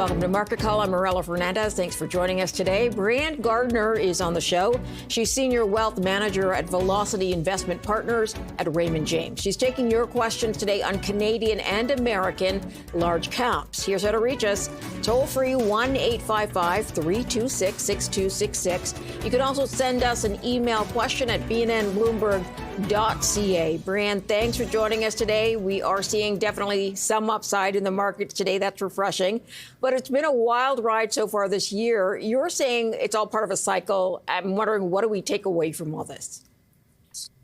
Welcome to Market Call. I'm Morella Fernandez. Thanks for joining us today. Brianne Gardner is on the show. She's Senior Wealth Manager at Velocity Investment Partners at Raymond James. She's taking your questions today on Canadian and American large caps. Here's how to reach us. Toll free 1-855-326-6266. You can also send us an email question at bnnbloomberg.ca. Brianne, thanks for joining us today. We are seeing definitely some upside in the markets today. That's refreshing. But it's been a wild ride so far this year. You're saying it's all part of a cycle. I'm wondering, what do we take away from all this?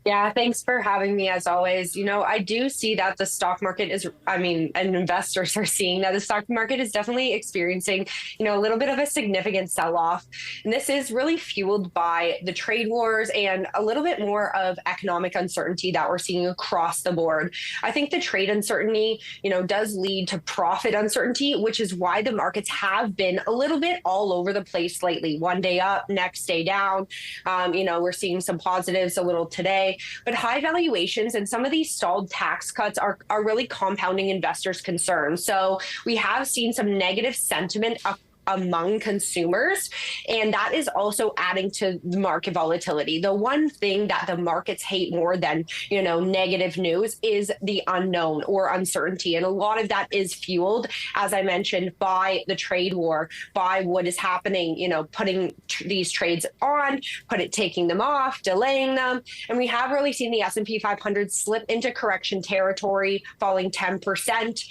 Yeah, thanks for having me as always. You know, I do see that the stock market is, and investors are seeing that the stock market is definitely experiencing, a little bit of a significant sell-off. And this is really fueled by the trade wars and a little bit more of economic uncertainty that we're seeing across the board. I think the trade uncertainty, does lead to profit uncertainty, which is why the markets have been a little bit all over the place lately. One day up, next day down. We're seeing some positives a little today. But high valuations and some of these stalled tax cuts are really compounding investors' concerns. So we have seen some negative sentiment among consumers, and that is also adding to the market volatility. The one thing that the markets hate more than, negative news is the unknown or uncertainty. And a lot of that is fueled, as I mentioned, by the trade war, by what is happening, putting these trades on, taking them off, delaying them. And we have really seen the S&P 500 slip into correction territory, falling 10%,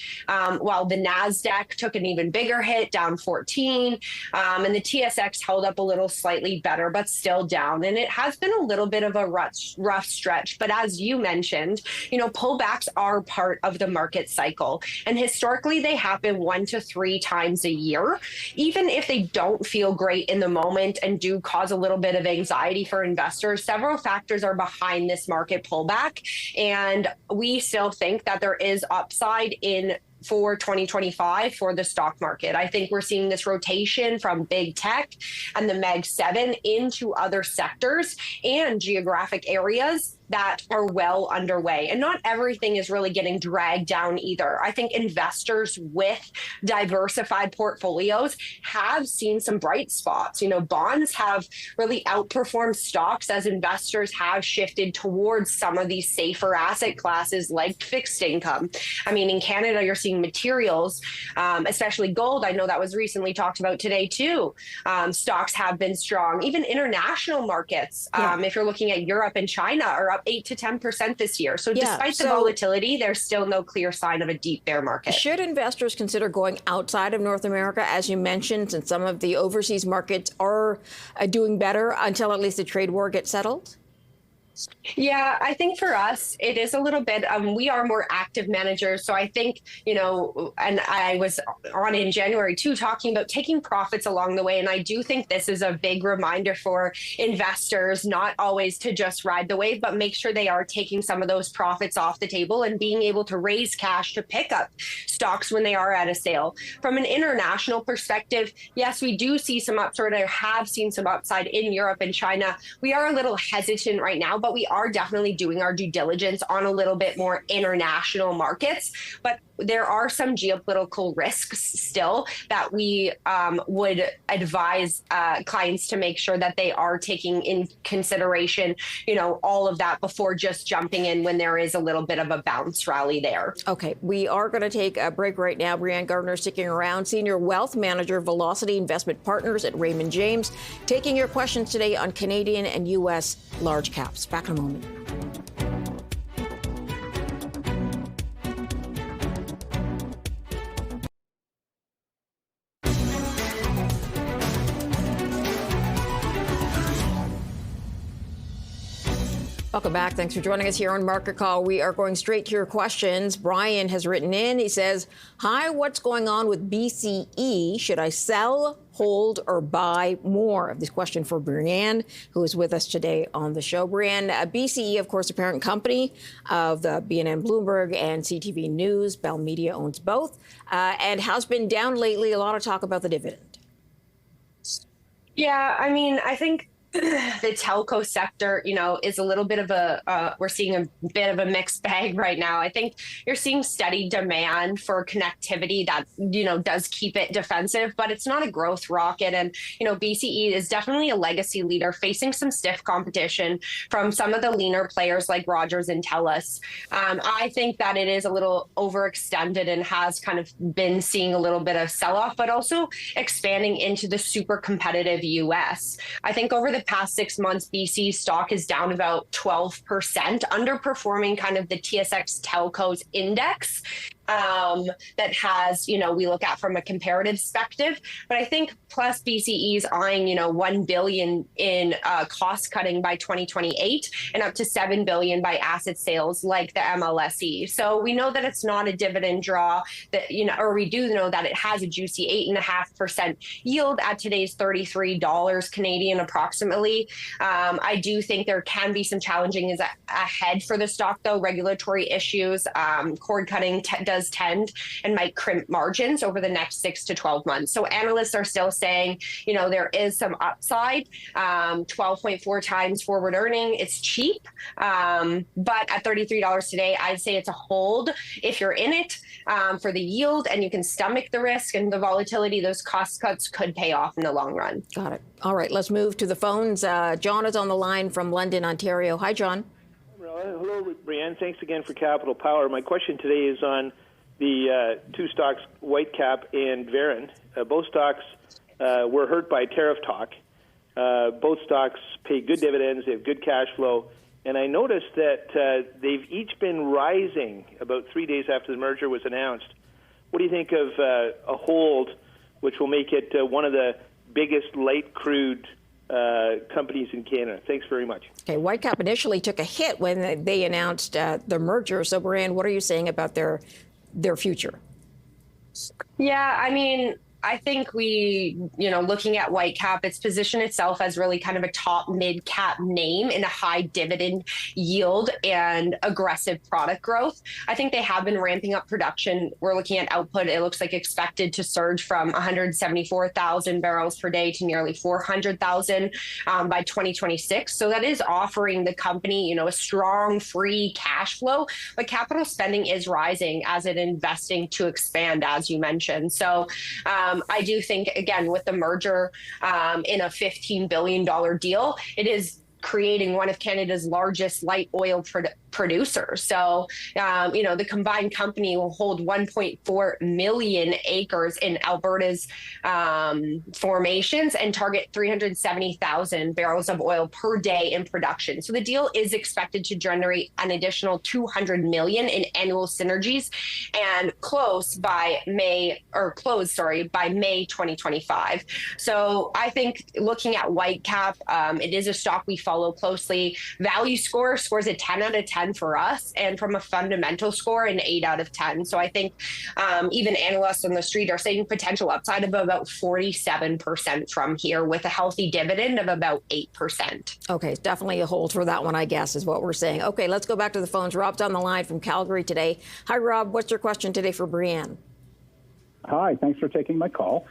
while the NASDAQ took an even bigger hit, down 14%. And the TSX held up a little slightly better, but still down. And it has been a little bit of a rough stretch. But as you mentioned, pullbacks are part of the market cycle. And historically, they happen 1 to 3 times a year. Even if they don't feel great in the moment and do cause a little bit of anxiety for investors, several factors are behind this market pullback. And we still think that there is upside for 2025 for the stock market. I think we're seeing this rotation from big tech and the Mag 7 into other sectors and geographic areas that are well underway. And not everything is really getting dragged down either. I think investors with diversified portfolios have seen some bright spots. Bonds have really outperformed stocks as investors have shifted towards some of these safer asset classes like fixed income. In Canada, you're seeing materials, especially gold. I know that was recently talked about today too. Stocks have been strong. Even international markets, if you're looking at Europe and China, are up 8 to 10% this year. So despite the volatility, there's still no clear sign of a deep bear market. Should investors consider going outside of North America, as you mentioned, since some of the overseas markets are doing better until at least the trade war gets settled? Yeah, I think for us, it is a little bit, we are more active managers. So I think, and I was on in January too, talking about taking profits along the way. And I do think this is a big reminder for investors, not always to just ride the wave, but make sure they are taking some of those profits off the table and being able to raise cash to pick up stocks when they are at a sale. From an international perspective, yes, we do see some upside, or have seen some upside in Europe and China. We are a little hesitant right now, but we are definitely doing our due diligence on a little bit more international markets. But there are some geopolitical risks still that we would advise clients to make sure that they are taking in consideration, all of that before just jumping in when there is a little bit of a bounce rally there. Okay, we are going to take a break right now. Brianne Gardner sticking around, Senior Wealth Manager, Velocity Investment Partners at Raymond James, taking your questions today on Canadian and U.S. large caps. Back in a moment. Welcome back. Thanks for joining us here on Market Call. We are going straight to your questions. Brian has written in. He says, hi, what's going on with BCE? Should I sell, hold, or buy more? This question for Brianne, who is with us today on the show. Brianne, BCE, of course, a parent company of the BNN Bloomberg and CTV News. Bell Media owns both, and has been down lately. A lot of talk about the dividend. Yeah, I think the telco sector, is a little bit of we're seeing a bit of a mixed bag right now. I think you're seeing steady demand for connectivity that, does keep it defensive, but it's not a growth rocket. And, BCE is definitely a legacy leader facing some stiff competition from some of the leaner players like Rogers and TELUS. I think that it is a little overextended and has kind of been seeing a little bit of sell-off, but also expanding into the super competitive U.S. I think over the past 6 months, BC stock is down about 12%, underperforming kind of the TSX Telcos index. That has, we look at from a comparative perspective. But I think plus BCE is eyeing, 1 billion in cost cutting by 2028 and up to 7 billion by asset sales like the MLSE. So we know that it's not a dividend draw that, or we do know that it has a juicy 8.5% yield at today's $33 Canadian approximately. I do think there can be some challenging ahead for the stock, though. Regulatory issues, cord cutting does tend and might crimp margins over the next 6 to 12 months. So analysts are still saying, there is some upside, 12.4 times forward earning. It's cheap, but at $33 today, I'd say it's a hold if you're in it for the yield and you can stomach the risk and the volatility. Those cost cuts could pay off in the long run. Got it. All right, let's move to the phones. John is on the line from London, Ontario. Hi, John. Hello, Brianne. Thanks again for Capital Power. My question today is on the two stocks, Whitecap and Varen. Both stocks were hurt by tariff talk. Both stocks pay good dividends. They have good cash flow. And I noticed that they've each been rising about 3 days after the merger was announced. What do you think of a hold, which will make it one of the biggest light crude companies in Canada? Thanks very much. Okay, Whitecap initially took a hit when they announced the merger. So, Brianne, what are you saying about their future? Yeah, I think looking at Whitecap, it's positioned itself as really kind of a top mid-cap name in a high dividend yield and aggressive product growth. I think they have been ramping up production. We're looking at output. It looks like expected to surge from 174,000 barrels per day to nearly 400,000 by 2026. So that is offering the company, a strong free cash flow, but capital spending is rising as it investing to expand, as you mentioned. So, I do think, again, with the merger in a $15 billion deal, it is creating one of Canada's largest light oil producers. So, the combined company will hold 1.4 million acres in Alberta's formations and target 370,000 barrels of oil per day in production. So the deal is expected to generate an additional 200 million in annual synergies and close by May 2025. So I think looking at Whitecap, it is a stock we follow closely. Value scores a 10 out of 10 for us, and from a fundamental score, an 8 out of 10. So I think even analysts on the street are saying potential upside of about 47% from here with a healthy dividend of about 8%. Okay, definitely a hold for that one, I guess, is what we're saying. Okay, let's go back to the phones. Rob's on the line from Calgary today. Hi, Rob. What's your question today for Brianne? Hi, thanks for taking my call.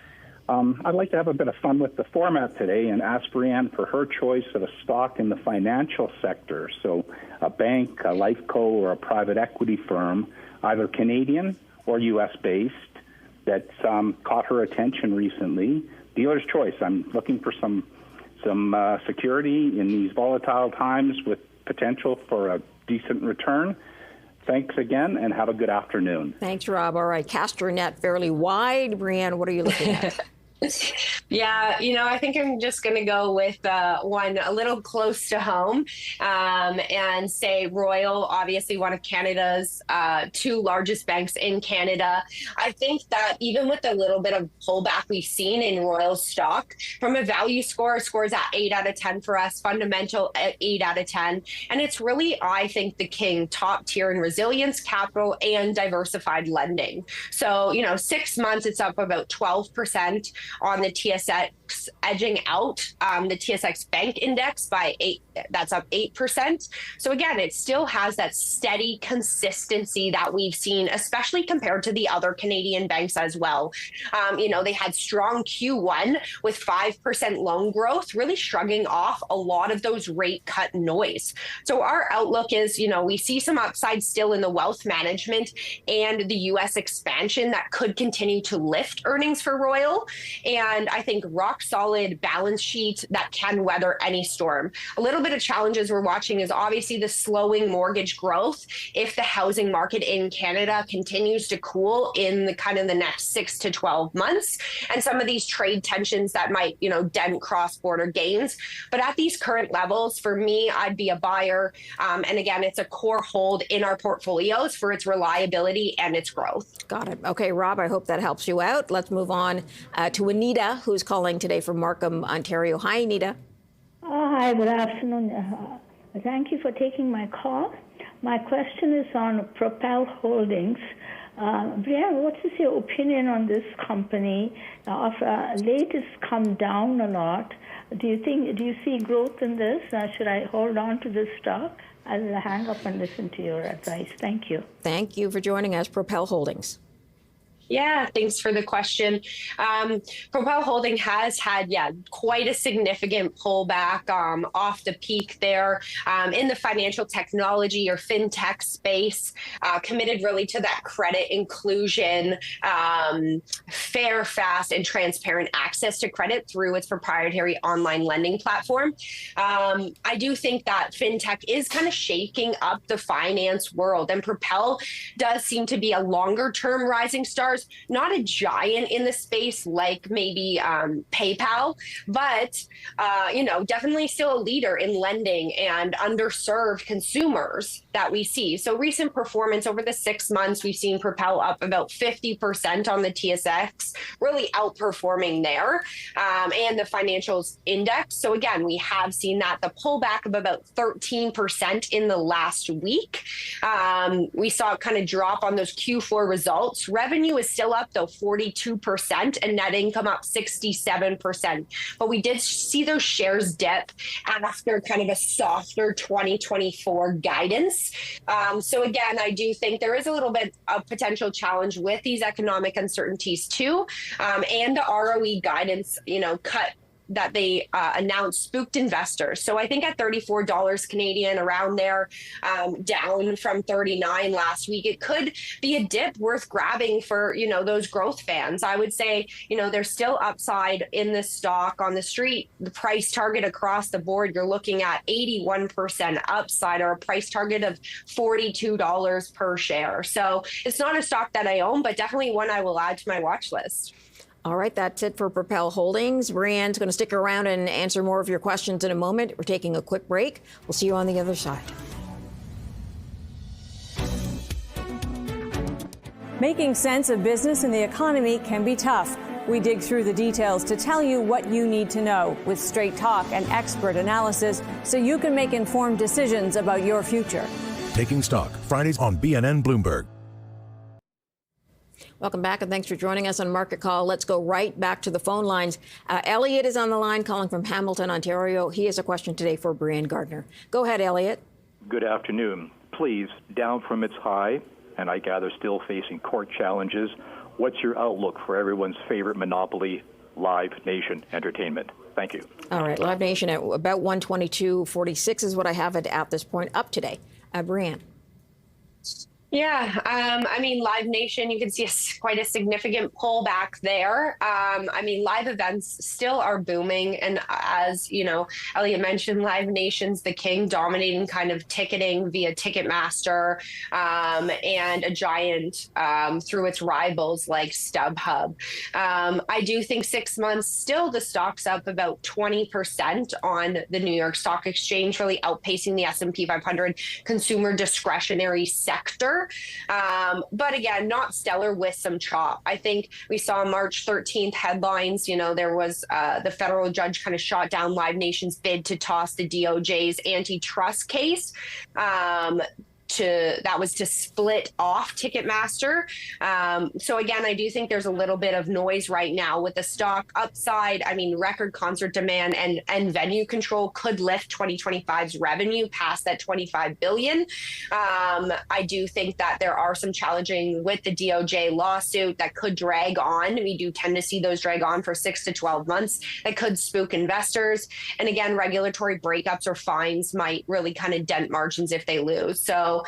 I'd like to have a bit of fun with the format today and ask Brianne for her choice of a stock in the financial sector. So a bank, a life co, or a private equity firm, either Canadian or U.S. based, that's caught her attention recently. Dealer's choice. I'm looking for some security in these volatile times with potential for a decent return. Thanks again, and have a good afternoon. Thanks, Rob. All right, cast your net fairly wide. Brianne, what are you looking at? Yeah, I think I'm just going to go with one a little close to home and say Royal, obviously one of Canada's two largest banks in Canada. I think that even with the little bit of pullback we've seen in Royal stock, from a value score, scores at 8 out of 10 for us, fundamental at 8 out of 10. And it's really, I think, the king, top tier in resilience, capital, and diversified lending. So, 6 months, it's up about 12%. On the TSX, edging out the TSX Bank Index by that's up 8%. So again, it still has that steady consistency that we've seen, especially compared to the other Canadian banks as well. They had strong Q1 with 5% loan growth, really shrugging off a lot of those rate cut noise. So our outlook is, we see some upside still in the wealth management and the U.S. expansion that could continue to lift earnings for Royal. And I think rock solid balance sheet that can weather any storm. A little bit of challenges we're watching is obviously the slowing mortgage growth. If the housing market in Canada continues to cool in the next 6 to 12 months, and some of these trade tensions that might, dent cross-border gains. But at these current levels, for me, I'd be a buyer. And again, it's a core hold in our portfolios for its reliability and its growth. Got it. Okay, Rob, I hope that helps you out. Let's move on to Anita, who's calling today from Markham, Ontario. Hi, Anita. Hi, good afternoon. Thank you for taking my call. My question is on Propel Holdings. Brianne, what is your opinion on this company? Late it's come down a lot. Do you see growth in this? Should I hold on to this stock? I'll hang up and listen to your advice. Thank you. Thank you for joining us, Propel Holdings. Yeah, thanks for the question. Propel Holding has had, quite a significant pullback off the peak there in the financial technology or fintech space, committed really to that credit inclusion, fair, fast, and transparent access to credit through its proprietary online lending platform. I do think that fintech is kind of shaking up the finance world, and Propel does seem to be a longer-term rising star. Not a giant in the space like maybe PayPal, but definitely still a leader in lending and underserved consumers that we see. So recent performance over the 6 months, we've seen Propel up about 50% on the TSX, really outperforming there, and the financials index. So again, we have seen that the pullback of about 13% in the last week. We saw it kind of drop on those Q4 results. Revenue is still up though 42% and net income up 67%. But we did see those shares dip after kind of a softer 2024 guidance. So again, I do think there is a little bit of potential challenge with these economic uncertainties too. And the ROE guidance, cut that they announced spooked investors. So I think at $34 Canadian, around there, down from 39 last week, it could be a dip worth grabbing for, those growth fans. I would say, there's still upside in this stock on the street. The price target across the board, you're looking at 81% upside, or a price target of $42 per share. So it's not a stock that I own, but definitely one I will add to my watch list. All right, that's it for Propel Holdings. Brianne's going to stick around and answer more of your questions in a moment. We're taking a quick break. We'll see you on the other side. Making sense of business and the economy can be tough. We dig through the details to tell you what you need to know with straight talk and expert analysis so you can make informed decisions about your future. Taking Stock, Fridays on BNN Bloomberg. Welcome back, and thanks for joining us on Market Call. Let's go right back to the phone lines. Elliot is on the line, calling from Hamilton, Ontario. He has a question today for Brianne Gardner. Go ahead, Elliot. Good afternoon. Please, down from its high, and I gather still facing court challenges, what's your outlook for everyone's favorite monopoly, Live Nation Entertainment? Thank you. All right, Live Nation at about 122.46 is what I have it at this point, up today. Brianne. Yeah, Live Nation, you can see quite a significant pullback there. Live events still are booming. And as, Elliot mentioned, Live Nation's the king, dominating kind of ticketing via Ticketmaster and a giant through its rivals like StubHub. I do think 6 months, still the stock's up about 20% on the New York Stock Exchange, really outpacing the S&P 500 consumer discretionary sector. But again, not stellar with some chop. I think we saw March 13th headlines. There was the federal judge kind of shot down Live Nation's bid to toss the DOJ's antitrust case. to split off Ticketmaster. So again, I do think there's a little bit of noise right now with the stock upside. I mean, record concert demand and venue control could lift 2025's revenue past that $25 billion. I do think that there are some challenging with the DOJ lawsuit that could drag on. We do tend to see those drag on for 6 to 12 months. That could spook investors. And again, regulatory breakups or fines might really kind of dent margins if they lose. So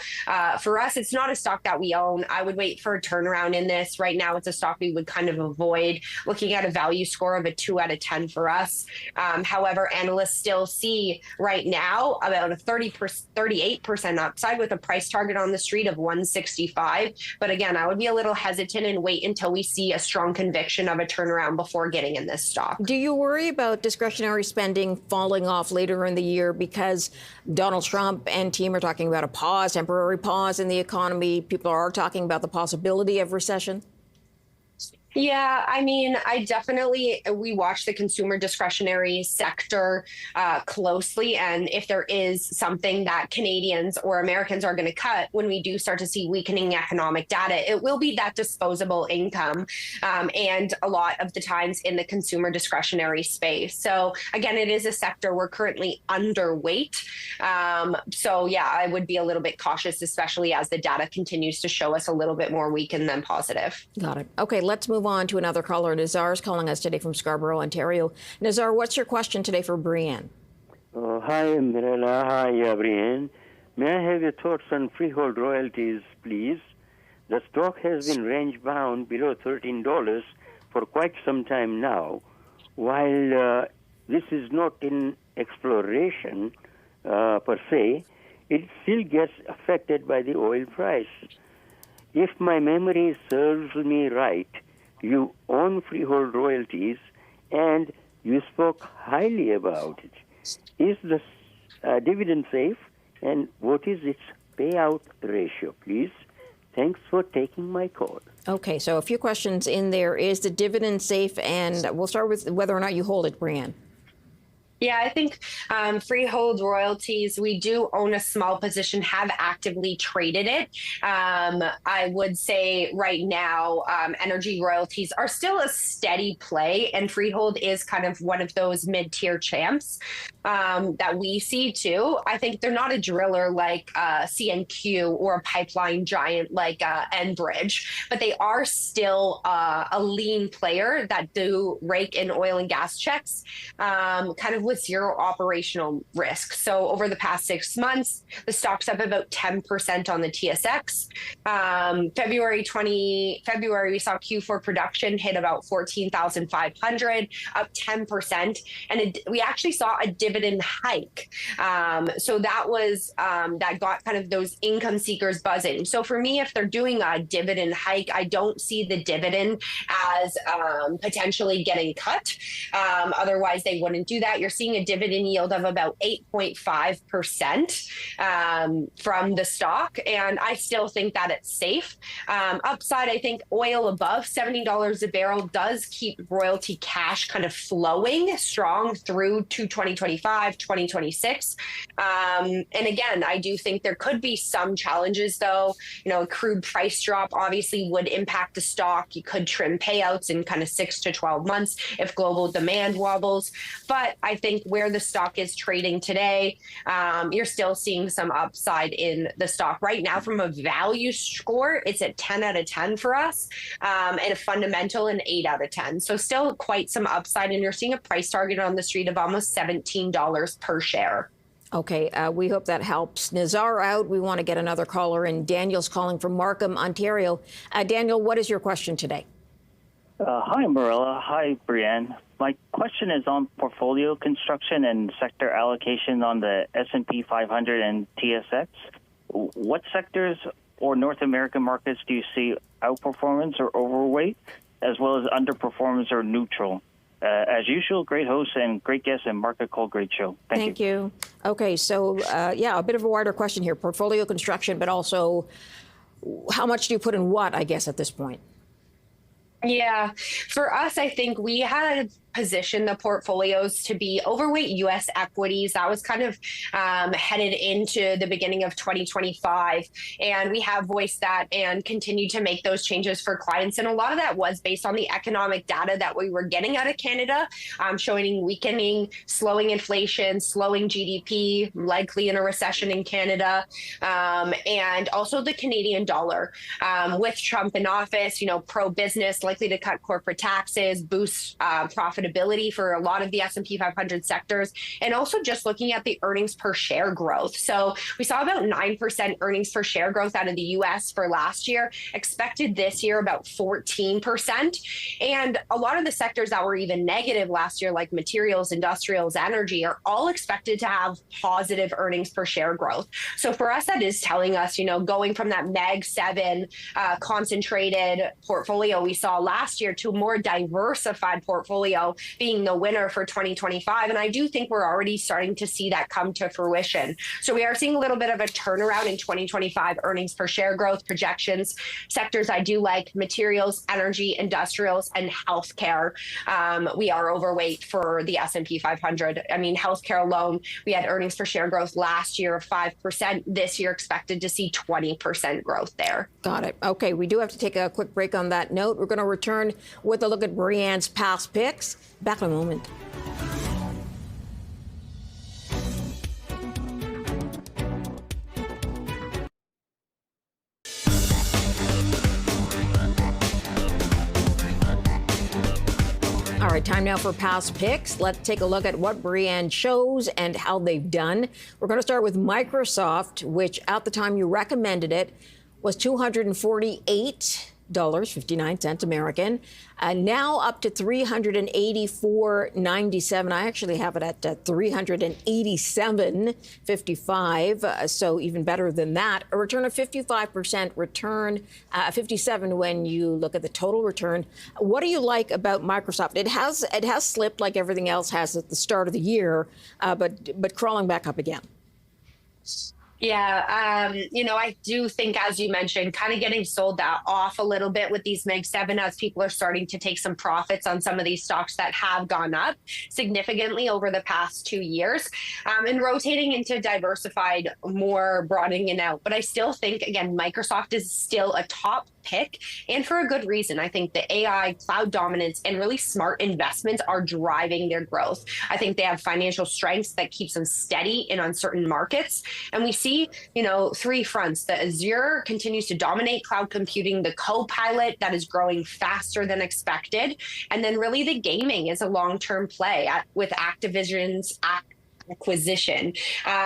for us, it's not a stock that we own. I would wait for a turnaround in this. Right now, it's a stock we would kind of avoid. Looking at a value score of a 2 out of 10 for us. However, analysts still see right now about a 38% upside with a price target on the street of 165. But again, I would be a little hesitant and wait until we see a strong conviction of a turnaround before getting in this stock. Do you worry about discretionary spending falling off later in the year because Donald Trump and team are talking about a pause, temporary pause in the economy? People are talking about the possibility of recession. Yeah, I mean, we watch the consumer discretionary sector closely. And if there is something that Canadians or Americans are going to cut when we do start to see weakening economic data, it will be that disposable income. And a lot of the times in the consumer discretionary space. So again, it is a sector we're currently underweight. So yeah, I would be a little bit cautious, especially as the data continues to show us a little bit more weakened than positive. Got it. Okay, let's move on to another caller. Nazar is calling us today from Scarborough, Ontario. Nazar, what's your question today for Brianne? Hi, Mirella. Hi, Brianne. May I have your thoughts on Freehold Royalties, please? The stock has been range-bound below $13 for quite some time now. While this is not in exploration per se, it still gets affected by the oil price. If my memory serves me right, you own Freehold Royalties and you spoke highly about it. Is the dividend safe, and what is its payout ratio, please? Thanks for taking my call. Okay, so a few questions in there. Is the dividend safe? And we'll start with whether or not you hold it, Brianne. Yeah, I think Freehold Royalties, we do own a small position, have actively traded it. I would say right now, energy royalties are still a steady play, and Freehold is kind of one of those mid-tier champs that we see too. I think they're not a driller like CNQ or a pipeline giant like Enbridge, but they are still a lean player that do rake in oil and gas checks, kind of with zero operational risk. So over the past 6 months, the stock's up about 10% on the TSX. February, we saw Q4 production hit about 14,500, up 10%. And we actually saw a dividend hike. So that was, that got kind of those income seekers buzzing. So for me, if they're doing a dividend hike, I don't see the dividend as potentially getting cut. Otherwise, they wouldn't do that. You're seeing a dividend yield of about 8.5% from the stock. And I still think that it's safe. Upside, I think oil above $70 a barrel does keep royalty cash kind of flowing strong through to 2025, 2026. And again, I do think there could be some challenges, though. You know, a crude price drop obviously would impact the stock. You could trim payouts in kind of 6 to 12 months if global demand wobbles. But I think where the stock is trading today, you're still seeing some upside in the stock. Right now, from a value score, it's at 10 out of 10 for us, and a fundamental an 8 out of 10. So still quite some upside, and you're seeing a price target on the street of almost $17 per share. Okay, we hope that helps. Nazar out. We want to get another caller in. Daniel's calling from Markham, Ontario. Daniel, what is your question today? Hi, Mirella. Hi, Brianne. My question is on portfolio construction and sector allocation on the S&P 500 and TSX. What sectors or North American markets do you see outperformance or overweight, as well as underperformance or neutral? As usual, great host and great guest and market call, great show. Thank you. Okay, so yeah, a bit of a wider question here. Portfolio construction, but also how much do you put in what, I guess, at this point? Yeah, for us, I think we had position the portfolios to be overweight U.S. equities. That was kind of headed into the beginning of 2025. And we have voiced that and continue to make those changes for clients. And a lot of that was based on the economic data that we were getting out of Canada, showing weakening, slowing inflation, slowing GDP, likely in a recession in Canada, and also the Canadian dollar. With Trump in office, pro-business, likely to cut corporate taxes, boost profitability for a lot of the S&P 500 sectors, and also just looking at the earnings per share growth. So we saw about 9% earnings per share growth out of the U.S. for last year, expected this year about 14%. And a lot of the sectors that were even negative last year, like materials, industrials, energy, are all expected to have positive earnings per share growth. So for us, that is telling us, going from that Mag 7 concentrated portfolio we saw last year to a more diversified portfolio being the winner for 2025. And I do think we're already starting to see that come to fruition. So we are seeing a little bit of a turnaround in 2025 earnings per share growth projections. Sectors I do like: materials, energy, industrials, and healthcare. We are overweight for the S&P 500. I mean, healthcare alone, we had earnings per share growth last year of 5%. This year expected to see 20% growth there. Got it. Okay, we do have to take a quick break on that note. We're going to return with a look at Brianne's past picks. Back in a moment. All right, time now for past picks. Let's take a look at what Brianne chose and how they've done. We're going to start with Microsoft, which at the time you recommended it was $248.59 American, now up to $384.97. I actually have it at $387.55, so even better than that. A return of 55% return, 57 when you look at the total return. What do you like about Microsoft? It has slipped like everything else has at the start of the year, but crawling back up again. Yeah, I do think, as you mentioned, kind of getting sold that off a little bit with these Mag 7 as people are starting to take some profits on some of these stocks that have gone up significantly over the past 2 years, and rotating into diversified, more broadening it out. But I still think, again, Microsoft is still a top pick, and for a good reason. I think the AI, cloud dominance, and really smart investments are driving their growth. I think they have financial strengths that keeps them steady in uncertain markets. And we see, three fronts. The Azure continues to dominate cloud computing, the Copilot that is growing faster than expected, and then really the gaming is a long-term play with Activision's acquisition.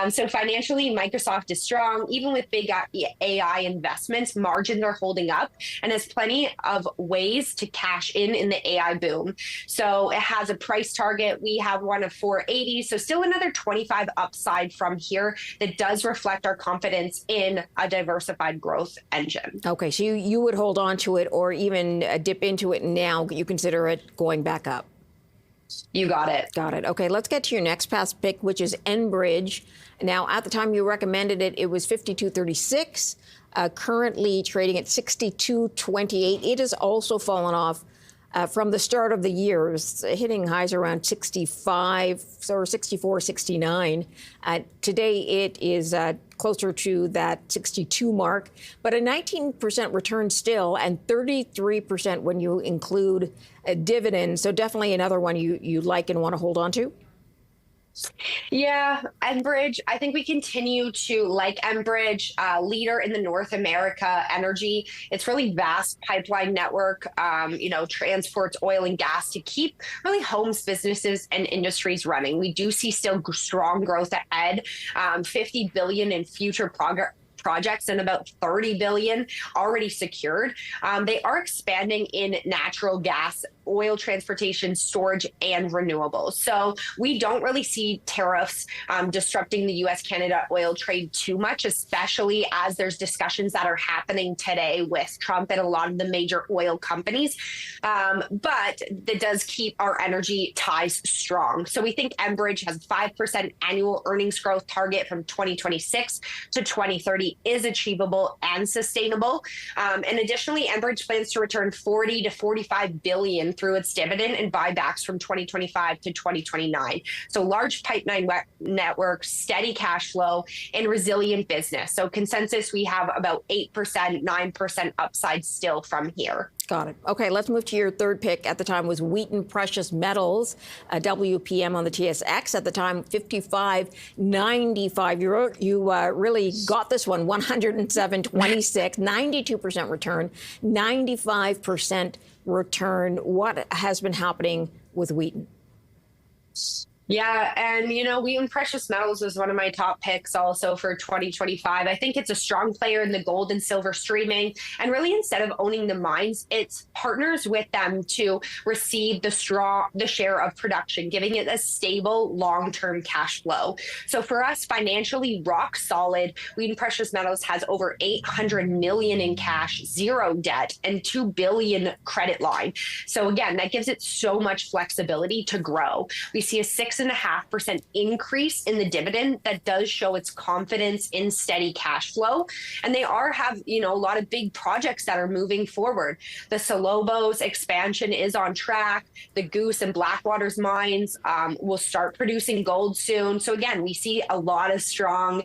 So financially, Microsoft is strong. Even with big AI investments, margins are holding up and has plenty of ways to cash in the AI boom. So it has a price target. We have one of 480. So still another 25 upside from here that does reflect our confidence in a diversified growth engine. Okay, so you would hold on to it or even dip into it now. You consider it going back up. You got it. Got it. Okay, let's get to your next past pick, which is Enbridge. Now, at the time you recommended it, it was $52.36, currently trading at $62.28. It has also fallen off from the start of the year. It was hitting highs around 65 or 64, 69. Today, it is closer to that 62 mark, but a 19% return still, and 33% when you include a dividend. So definitely another one you like and want to hold on to. Yeah, Enbridge. I think we continue to like Enbridge, leader in the North America energy. It's really vast pipeline network, transports oil and gas to keep really homes, businesses, and industries running. We do see still strong growth ahead, $50 billion in future projects and about $30 billion already secured. They are expanding in natural gas, oil transportation, storage, and renewables. So we don't really see tariffs disrupting the U.S.-Canada oil trade too much, especially as there's discussions that are happening today with Trump and a lot of the major oil companies. But that does keep our energy ties strong. So we think Enbridge has 5% annual earnings growth target from 2026 to 2030 is achievable and sustainable. And additionally, Enbridge plans to return $40 to $45 billion through its dividend and buybacks from 2025 to 2029. So large pipeline network, steady cash flow, and resilient business. So consensus, we have about 8%, 9% upside still from here. Got it. Okay, let's move to your third pick. At the time was Wheaton Precious Metals, WPM on the TSX. At the time, 55.95. You really got this one, 107.26, 92% return, 95% return. What has been happening with Wheaton? Yeah, and Wheaton Precious Metals was one of my top picks also for 2025. I think it's a strong player in the gold and silver streaming, and really instead of owning the mines, it's partners with them to receive the share of production, giving it a stable long-term cash flow. So for us, financially rock solid, Wheaton Precious Metals has over $800 million in cash, zero debt, and $2 billion credit line. So again, that gives it so much flexibility to grow. We see a 6.5% increase in the dividend that does show its confidence in steady cash flow. And they have, a lot of big projects that are moving forward. The Salobo's expansion is on track. The Goose and Blackwaters mines will start producing gold soon. So again, we see a lot of strong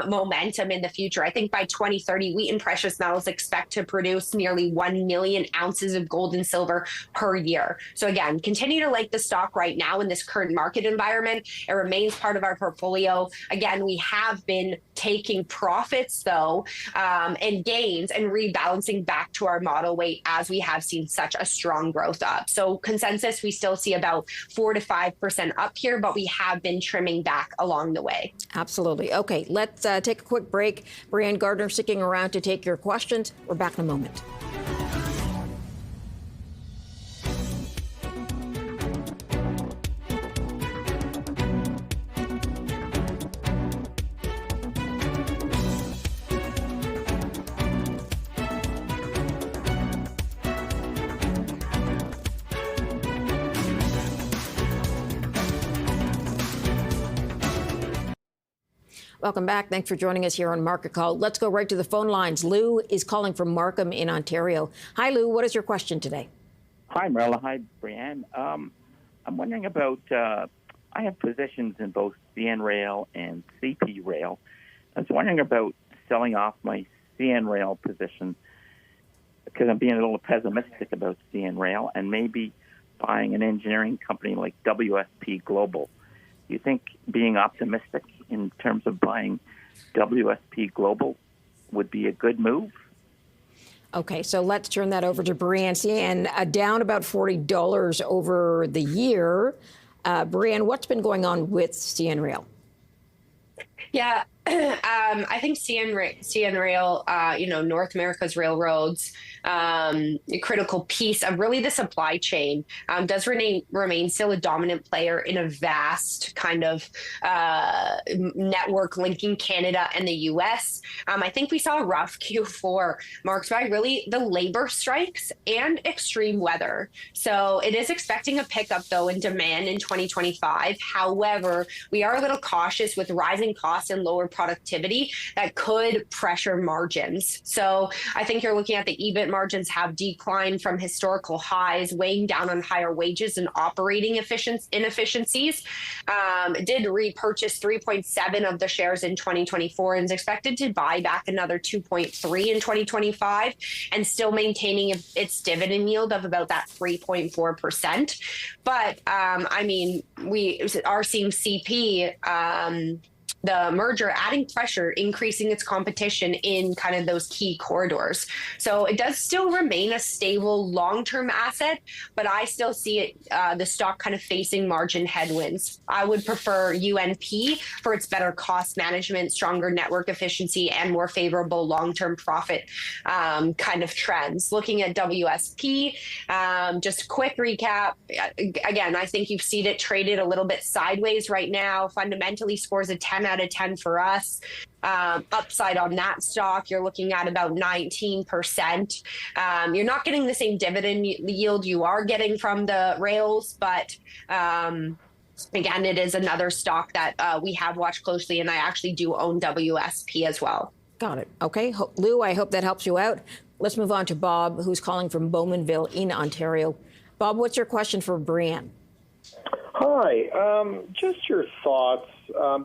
momentum in the future. I think by 2030, Wheaton Precious Metals expect to produce nearly 1 million ounces of gold and silver per year. So again, continue to like the stock right now in this current market environment. It remains part of our portfolio. Again, we have been taking profits though and gains and rebalancing back to our model weight as we have seen such a strong growth up. So consensus, we still see about 4 to 5% up here, but we have been trimming back along the way. Absolutely. Okay, let's take a quick break. Brianne Gardner sticking around to take your questions. We're back in a moment. Welcome back. Thanks for joining us here on Market Call. Let's go right to the phone lines. Lou is calling from Markham in Ontario. Hi, Lou. What is your question today? Hi, Marilla. Hi, Brianne. I'm wondering about, I have positions in both CN Rail and CP Rail. I was wondering about selling off my CN Rail position because I'm being a little pessimistic about CN Rail and maybe buying an engineering company like WSP Global. Do you think being optimistic in terms of buying WSP Global would be a good move? Okay, so let's turn that over to Brianne. CN down about $40 over the year. Brianne, what's been going on with CN Rail? Yeah, I think CN Rail, North America's railroads, a critical piece of really the supply chain, does remain still a dominant player in a vast kind of network linking Canada and the U.S. I think we saw a rough Q4 marked by really the labor strikes and extreme weather. So it is expecting a pickup, though, in demand in 2025. However, we are a little cautious with rising costs and lower productivity that could pressure margins. So I think you're looking at the EBIT margins have declined from historical highs, weighing down on higher wages and operating inefficiencies. Did repurchase 3.7 of the shares in 2024 and is expected to buy back another 2.3 in 2025 and still maintaining its dividend yield of about that 3.4%. But we are seeing CP the merger adding pressure, increasing its competition in kind of those key corridors. So it does still remain a stable long-term asset, but I still see it, the stock kind of facing margin headwinds. I would prefer UNP for its better cost management, stronger network efficiency, and more favorable long-term profit kind of trends. Looking at WSP, just a quick recap. Again, I think you've seen it traded a little bit sideways right now. Fundamentally scores a 10 out of 10 for us. Upside on that stock, you're looking at about 19%. You're not getting the same dividend yield you are getting from the rails, but again, it is another stock that we have watched closely, and I actually do own WSP as well. Got it. Okay. Lou, I hope that helps you out. Let's move on to Bob, who's calling from Bowmanville in Ontario. Bob, what's your question for Brianne? Hi. Just your thoughts.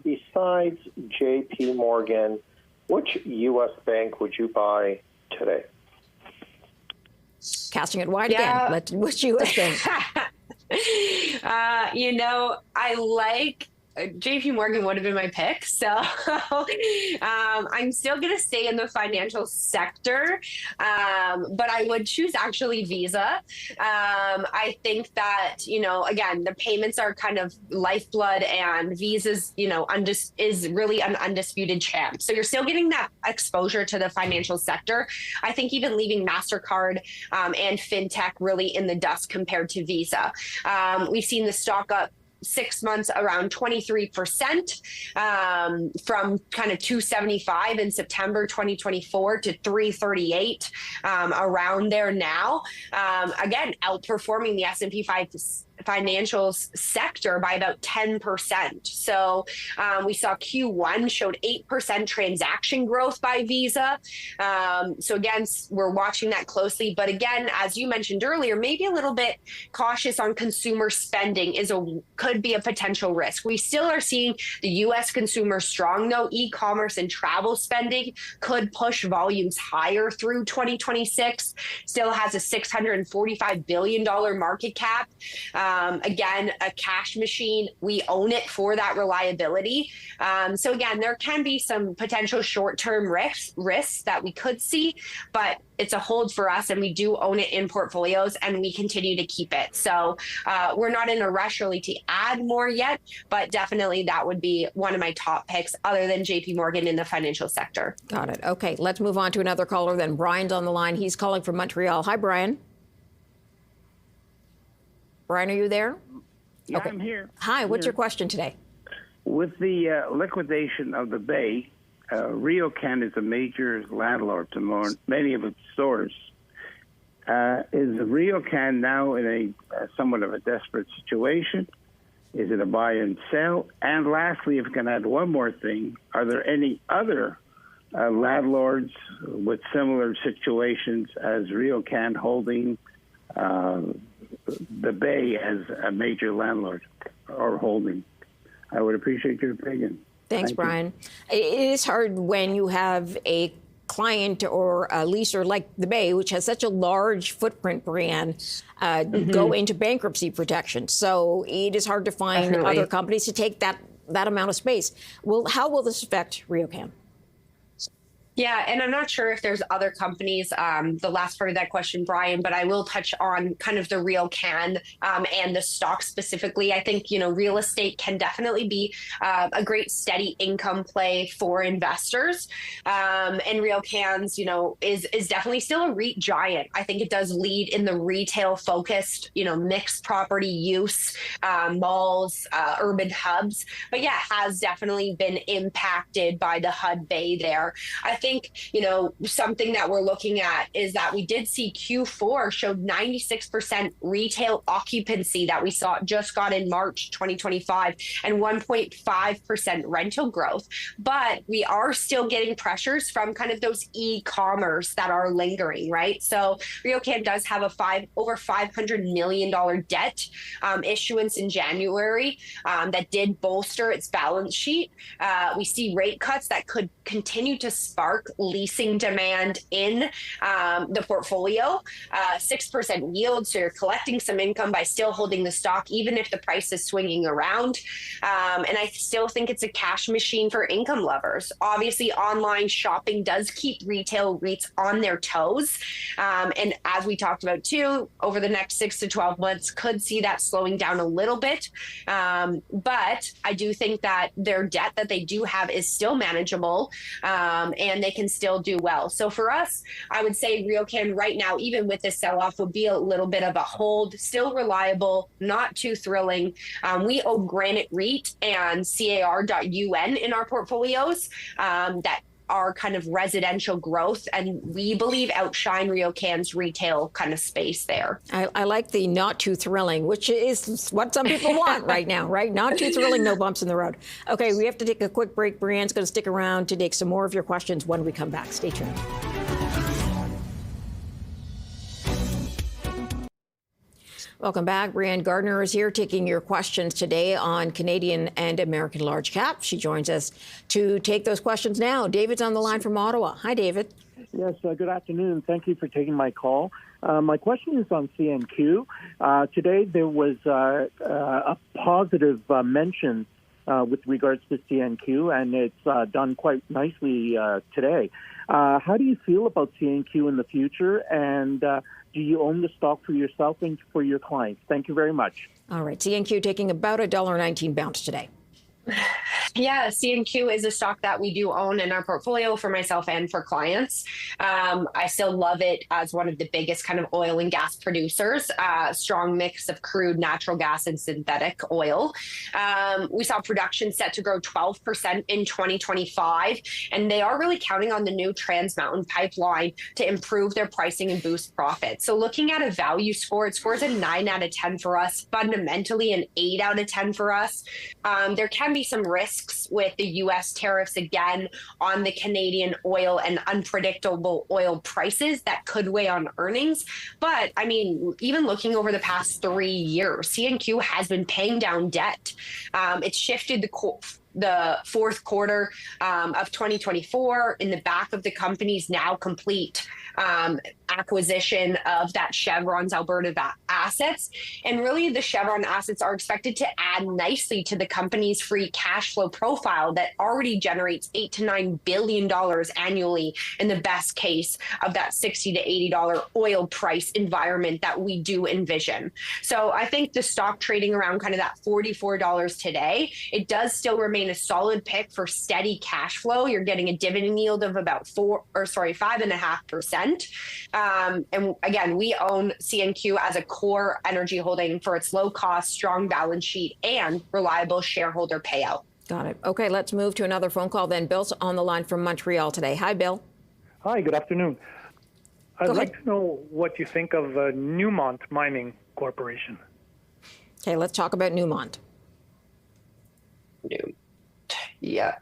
Besides J.P. Morgan, which U.S. bank would you buy today? Casting it wide again. Which U.S. bank? I like JP Morgan would have been my pick. So I'm still going to stay in the financial sector, but I would choose actually Visa. I think that, again, the payments are kind of lifeblood, and Visa's, is really an undisputed champ. So you're still getting that exposure to the financial sector. I think even leaving MasterCard and FinTech really in the dust compared to Visa. We've seen the stock up 6 months around 23%, from kind of 275 in September 2024 to 338 around there now. Again, outperforming the S&P 500 financials sector by about 10%. So we saw Q1 showed 8% transaction growth by Visa. So again, we're watching that closely. But again, as you mentioned earlier, maybe a little bit cautious on consumer spending could be a potential risk. We still are seeing the U.S. consumer strong, though. E-commerce and travel spending could push volumes higher through 2026. Still has a $645 billion market cap. Again, a cash machine. We own it for that reliability. So again, there can be some potential short-term risks that we could see, but it's a hold for us, and we do own it in portfolios, and we continue to keep it. So we're not in a rush really to add more yet, but definitely that would be one of my top picks other than JP Morgan in the financial sector. Got it. Okay, let's move on to another caller then. Brian's on the line. He's calling from Montreal. Hi, Brian. Brian, are you there? Yeah, okay. I'm here. Hi, what's your question today? With the liquidation of the Bay, RioCan is a major landlord to many of its stores. Is RioCan now in a somewhat of a desperate situation? Is it a buy and sell? And lastly, if I can add one more thing, are there any other landlords with similar situations as RioCan holding the Bay as a major landlord or holding? I would appreciate your opinion. Thanks, Brian. It is hard when you have a client or a leaser like the Bay, which has such a large footprint, Brianne, go into bankruptcy protection. So it is hard to find other companies to take that amount of space. Well, how will this affect RioCan? Yeah, and I'm not sure if there's other companies, the last part of that question, Brian, but I will touch on kind of the RioCan and the stock specifically. I think, real estate can definitely be a great steady income play for investors. And RioCan's, is definitely still a REIT giant. I think it does lead in the retail focused, mixed property use, malls, urban hubs. But yeah, has definitely been impacted by the HUD Bay there. I think, something that we're looking at is that we did see Q4 showed 96% retail occupancy that we just got in March 2025 and 1.5% rental growth. But we are still getting pressures from kind of those e-commerce that are lingering, right? So RioCan does have over $500 million debt issuance in January that did bolster its balance sheet. We see rate cuts that could continue to spark leasing demand in the portfolio, 6% yield. So you're collecting some income by still holding the stock, even if the price is swinging around. And I still think it's a cash machine for income lovers. Obviously, online shopping does keep retail REITs on their toes. And as we talked about too, over the next 6 to 12 months, could see that slowing down a little bit. But I do think that their debt that they do have is still manageable. And they can still do well. So for us, I would say RioCan right now, even with this sell-off, would be a little bit of a hold, still reliable, not too thrilling. We own Granite REIT and CAR.UN in our portfolios that are kind of residential growth, and we believe outshine RioCan's retail kind of space there. I like the not too thrilling, which is what some people want right now, right? Not too thrilling, no bumps in the road. Okay, we have to take a quick break. Brianne's going to stick around to take some more of your questions when we come back. Stay tuned. Welcome back. Brianne Gardner is here taking your questions today on Canadian and American large cap. She joins us to take those questions now. David's on the line from Ottawa. Hi, David. Yes, good afternoon. Thank you for taking my call. My question is on CNQ. Today there was a positive mention with regards to CNQ, and it's done quite nicely today. How do you feel about CNQ in the future, and do you own the stock for yourself and for your clients? Thank you very much. All right, CNQ taking about a $1.19 bounce today. Yeah, CNQ is a stock that we do own in our portfolio for myself and for clients. I still love it as one of the biggest kind of oil and gas producers, strong mix of crude, natural gas, and synthetic oil. We saw production set to grow 12% in 2025, and they are really counting on the new Trans Mountain pipeline to improve their pricing and boost profits. So looking at a value score, it scores a 9 out of 10 for us, fundamentally an 8 out of 10 for us. There can be some risks with the U.S. tariffs again on the Canadian oil and unpredictable oil prices that could weigh on earnings. But I mean, even looking over the past 3 years, CNQ has been paying down debt. It's shifted the fourth quarter of 2024 in the back of the company's now complete acquisition of that Chevron's Alberta assets. And really the Chevron assets are expected to add nicely to the company's free cash flow profile that already generates $8 to $9 billion annually in the best case of that $60 to $80 oil price environment that we do envision. So I think the stock trading around kind of that $44 today, it does still remain a solid pick for steady cash flow. You're getting a dividend yield of about 5.5%. And again, we own CNQ as a core energy holding for its low cost, strong balance sheet, and reliable shareholder payout. Got it. Okay, let's move to another phone call then. Bill's on the line from Montreal today. Hi, Bill. Hi, good afternoon. I'd like to know what you think of Newmont Mining Corporation. Okay, let's talk about Newmont. Yeah.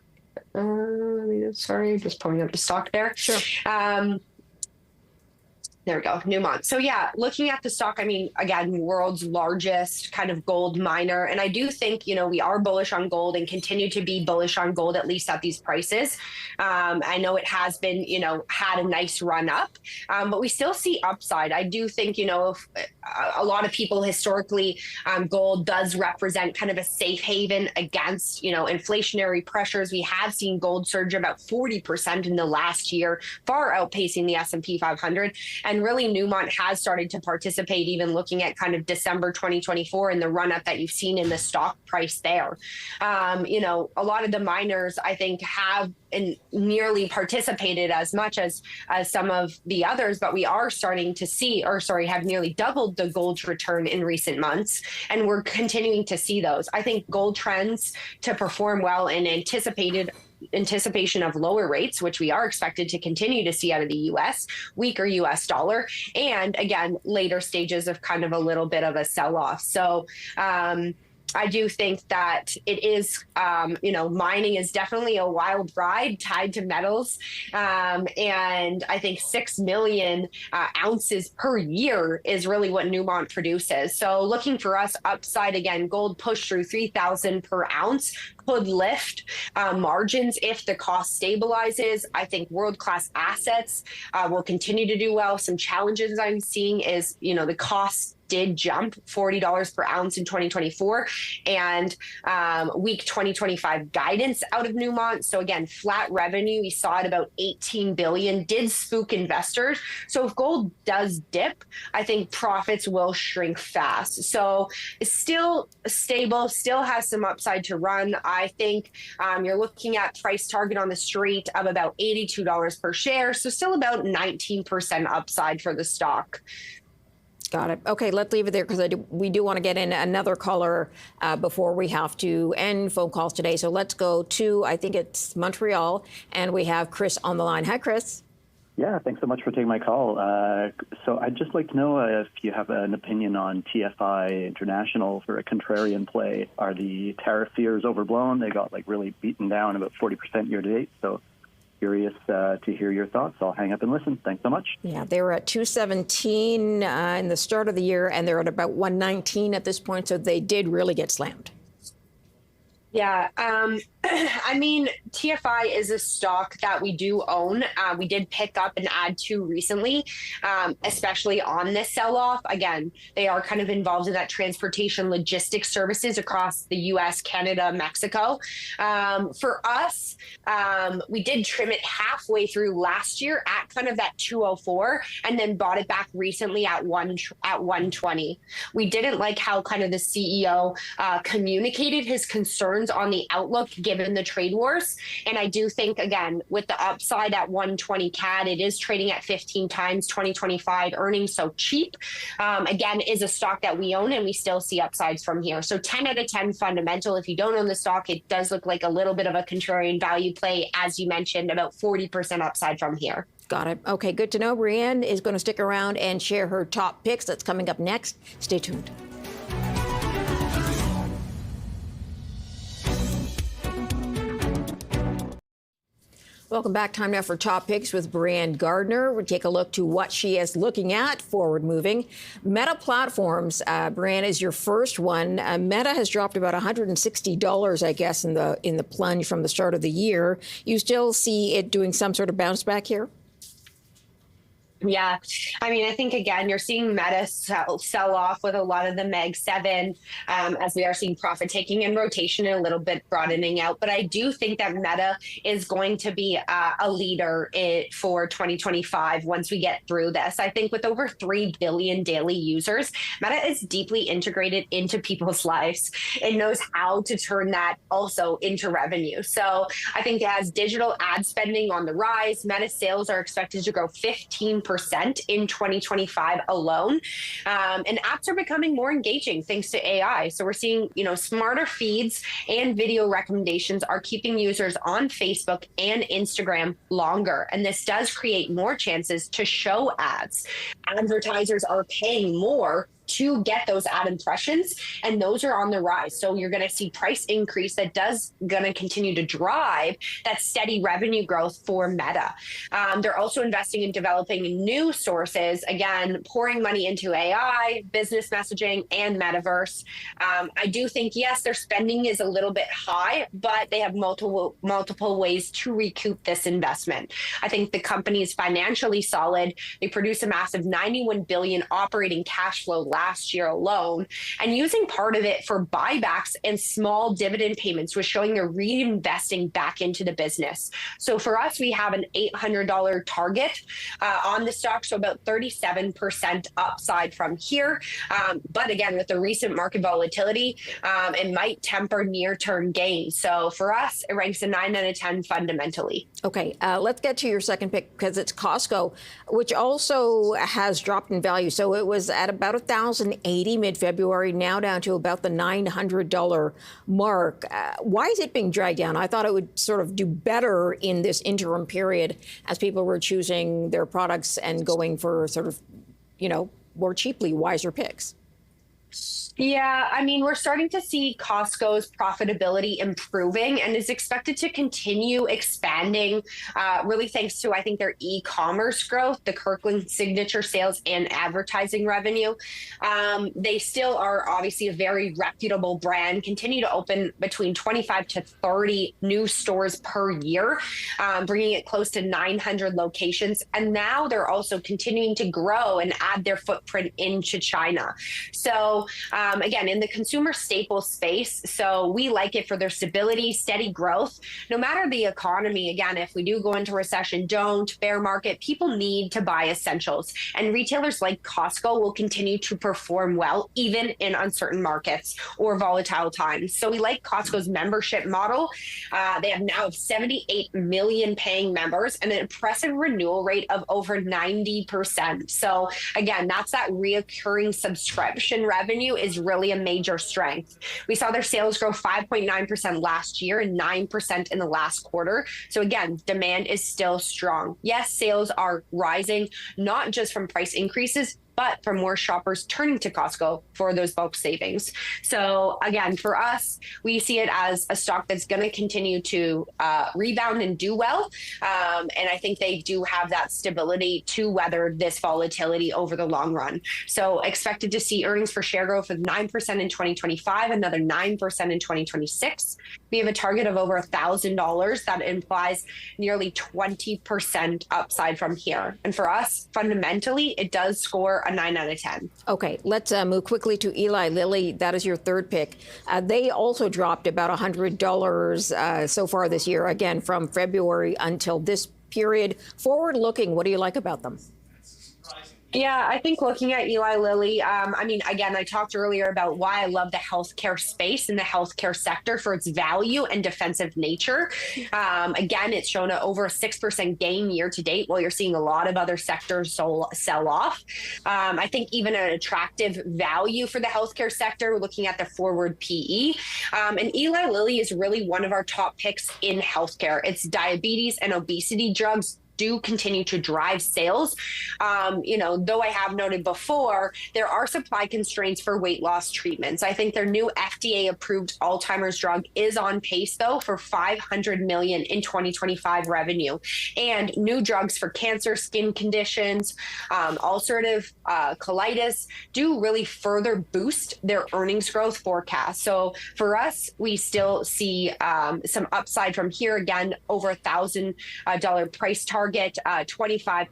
Sorry, just pulling up the stock there. Sure. There we go, Newmont. So yeah, looking at the stock, I mean, again, world's largest kind of gold miner. And I do think, we are bullish on gold and continue to be bullish on gold, at least at these prices. I know it has been, had a nice run up, but we still see upside. I do think, if a lot of people historically, gold does represent kind of a safe haven against, inflationary pressures. We have seen gold surge about 40% in the last year, far outpacing the S&P 500. And really, Newmont has started to participate, even looking at kind of December 2024 and the run up that you've seen in the stock price there. A lot of the miners, I think, have nearly participated as much as some of the others, but we are starting to see, have nearly doubled the gold return in recent months. And we're continuing to see those. I think gold trends to perform well in anticipation of lower rates, which we are expected to continue to see out of the U.S., weaker U.S. dollar, and again, later stages of kind of a little bit of a sell-off. So I do think that it is, mining is definitely a wild ride tied to metals. And I think 6 million ounces per year is really what Newmont produces. So looking for us upside again, gold push through 3,000 per ounce could lift margins if the cost stabilizes. I think world-class assets will continue to do well. Some challenges I'm seeing is, the costs did jump $40 per ounce in 2024 and weak 2025 guidance out of Newmont. So again, flat revenue, we saw it about 18 billion, did spook investors. So if gold does dip, I think profits will shrink fast. So it's still stable, still has some upside to run. I think you're looking at price target on the street of about $82 per share. So still about 19% upside for the stock. Got it. Okay, let's leave it there because we do want to get in another caller before we have to end phone calls today. So let's go to, I think it's Montreal, and we have Chris on the line. Hi, Chris. Yeah, thanks so much for taking my call. So I'd just like to know if you have an opinion on TFI International for a contrarian play. Are the tariff fears overblown? They got really beaten down about 40% year to date. So curious to hear your thoughts. I'll hang up and listen. Thanks so much. Yeah, they were at 217 in the start of the year, and they're at about 119 at this point, so they did really get slammed. Yeah, I mean, TFI is a stock that we do own. We did pick up and add to recently, especially on this sell-off. Again, they are kind of involved in that transportation logistics services across the U.S., Canada, Mexico. For us, we did trim it halfway through last year at kind of that 204, and then bought it back recently at 120. We didn't like how kind of the CEO communicated his concerns on the outlook given the trade wars. And I do think, again, with the upside at 120 CAD, it is trading at 15 times 2025 earnings, so cheap. Again, is a stock that we own and we still see upsides from here. So 10 out of 10 fundamental. If you don't own the stock, it does look like a little bit of a contrarian value play, as you mentioned, about 40% upside from here. Got it. Okay, good to know. Brianne is going to stick around and share her top picks. That's coming up next. Stay tuned. Welcome back. Time now for Top Picks with Brianne Gardner. We'll take a look to what she is looking at forward moving. Meta Platforms, Brianne, is your first one. Meta has dropped about $160, I guess, in the plunge from the start of the year. You still see it doing some sort of bounce back here? Yeah, I mean, I think, again, you're seeing Meta sell off with a lot of the Mag 7 as we are seeing profit taking and rotation and a little bit broadening out. But I do think that Meta is going to be a leader for 2025 once we get through this. I think with over 3 billion daily users, Meta is deeply integrated into people's lives. It knows how to turn that also into revenue. So I think as digital ad spending on the rise, Meta sales are expected to grow 15% in 2025 alone. And apps are becoming more engaging thanks to AI. So we're seeing, smarter feeds and video recommendations are keeping users on Facebook and Instagram longer. And this does create more chances to show ads. Advertisers are paying more to get those ad impressions, and those are on the rise. So you're going to see price increase that does going to continue to drive that steady revenue growth for Meta. They're also investing in developing new sources, again, pouring money into AI, business messaging, and metaverse. I do think, yes, their spending is a little bit high, but they have multiple ways to recoup this investment. I think the company is financially solid. They produce a massive $91 billion operating cash flow last year alone, and using part of it for buybacks and small dividend payments was showing they're reinvesting back into the business. So for us, we have an $800 target on the stock, so about 37% upside from here. But again, with the recent market volatility, it might temper near-term gains. So for us, it ranks a 9 out of 10 fundamentally. Okay, let's get to your second pick because it's Costco, which also has dropped in value. So it was at about $1,080 mid-February, now down to about the $900 mark. Why is it being dragged down? I thought it would sort of do better in this interim period as people were choosing their products and going for sort of, more cheaply wiser picks. Yeah, I mean, we're starting to see Costco's profitability improving and is expected to continue expanding, really thanks to, I think, their e-commerce growth, the Kirkland signature sales and advertising revenue. They still are obviously a very reputable brand, continue to open between 25 to 30 new stores per year, bringing it close to 900 locations. And now they're also continuing to grow and add their footprint into China. So again, in the consumer staple space, so we like it for their stability, steady growth. No matter the economy, again, if we do go into recession, bear market, people need to buy essentials. And retailers like Costco will continue to perform well, even in uncertain markets or volatile times. So we like Costco's membership model. They have now 78 million paying members and an impressive renewal rate of over 90%. So again, that's that reoccurring subscription revenue is really a major strength. We saw their sales grow 5.9% last year and 9% in the last quarter. So again, demand is still strong. Yes, sales are rising, not just from price increases, but from more shoppers turning to Costco for those bulk savings. So again, for us, we see it as a stock that's going to continue to rebound and do well. And I think they do have that stability to weather this volatility over the long run. So expected to see earnings per share growth of 9% in 2025, another 9% in 2026. We have a target of over $1,000. That implies nearly 20% upside from here. And for us, fundamentally, it does score a 9 out of 10. Okay, let's move quickly to Eli Lilly. That is your third pick. They also dropped about $100 so far this year, again, from February until this period. Forward looking, what do you like about them? Yeah, I think looking at Eli Lilly, I mean, again, I talked earlier about why I love the healthcare space and the healthcare sector for its value and defensive nature. Again, it's shown over a 6% gain year to date, while you're seeing a lot of other sectors sell off. I think even an attractive value for the healthcare sector, we're looking at the forward PE. And Eli Lilly is really one of our top picks in healthcare. It's diabetes and obesity drugs do continue to drive sales. Though I have noted before, there are supply constraints for weight loss treatments. I think their new FDA-approved Alzheimer's drug is on pace, though, for $500 million in 2025 revenue. And new drugs for cancer, skin conditions, ulcerative colitis do really further boost their earnings growth forecast. So for us, we still see some upside from here. Again, over $1,000 price target. 25%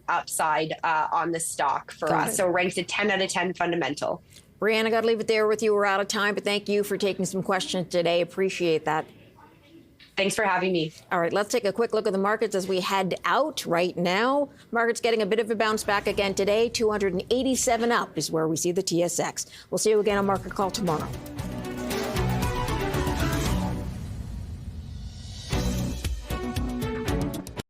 upside on the stock for us. So ranked a 10 out of 10 fundamental. Brianne, I got to leave it there with you. We're out of time, but thank you for taking some questions today. Appreciate that. Thanks for having me. All right, let's take a quick look at the markets as we head out right now. Markets getting a bit of a bounce back again today. 287 up is where we see the TSX. We'll see you again on Market Call tomorrow.